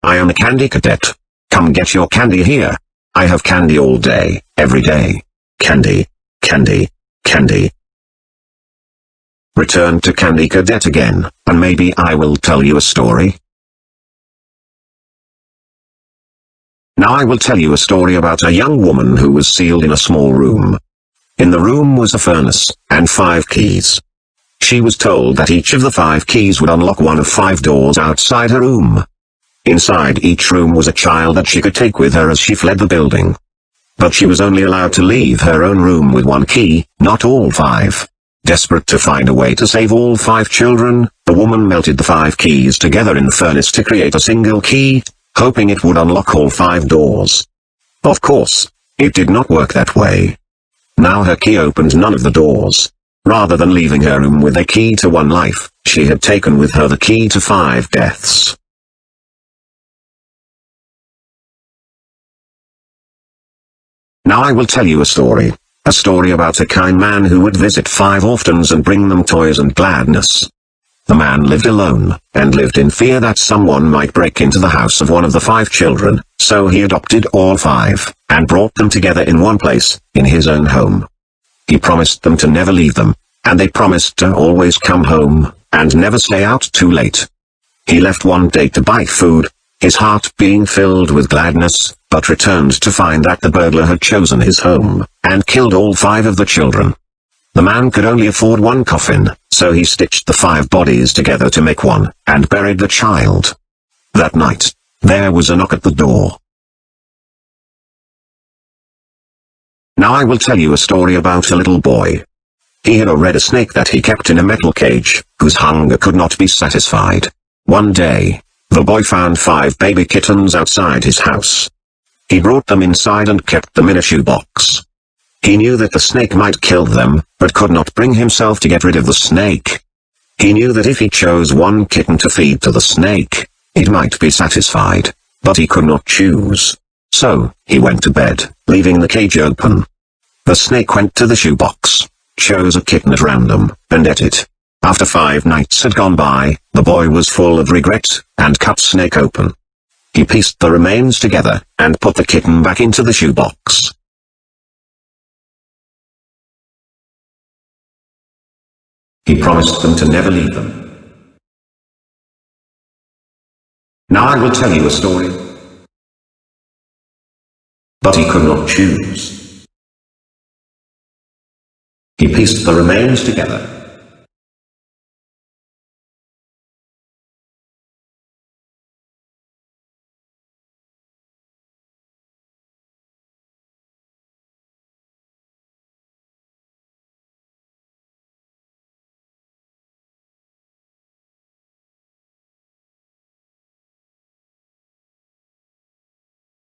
I am a Candy Cadet. Come get your candy here. I have candy all day, every day. Candy, candy, candy. Return to Candy Cadet again, and maybe I will tell you a story. Now I will tell you a story about a young woman who was sealed in a small room. In the room was a furnace, and 5 keys. She was told that each of the 5 keys would unlock one of 5 doors outside her room. Inside each room was a child that she could take with her as she fled the building. But she was only allowed to leave her own room with 1 key, not all 5. Desperate to find a way to save all 5 children, the woman melted the 5 keys together in the furnace to create a single key, hoping it would unlock all 5 doors. Of course, it did not work that way. Now her key opened none of the doors. Rather than leaving her room with a key to 1 life, she had taken with her the key to 5 deaths. Now I will tell you a story about a kind man who would visit 5 orphans and bring them toys and gladness. The man lived alone, and lived in fear that someone might break into the house of one of the 5 children, so he adopted all 5, and brought them together in one place, in his own home. He promised them to never leave them, and they promised to always come home, and never stay out too late. He left one day to buy food, his heart being filled with gladness, but returned to find that the burglar had chosen his home, and killed all 5 of the children. The man could only afford 1 coffin, so he stitched the 5 bodies together to make one, and buried the child. That night, there was a knock at the door. Now I will tell you a story about a little boy. He had a snake that he kept in a metal cage, whose hunger could not be satisfied. One day, the boy found 5 baby kittens outside his house. He brought them inside and kept them in a shoebox. He knew that the snake might kill them, but could not bring himself to get rid of the snake. He knew that if he chose 1 kitten to feed to the snake, it might be satisfied, but he could not choose. So, he went to bed, leaving the cage open. The snake went to the shoebox, chose a kitten at random, and ate it. After 5 nights had gone by, the boy was full of regret, and cut snake open. He pieced the remains together, and put the kitten back into the shoebox. He promised them to never leave them. Now I will tell you a story. But he could not choose. He pieced the remains together,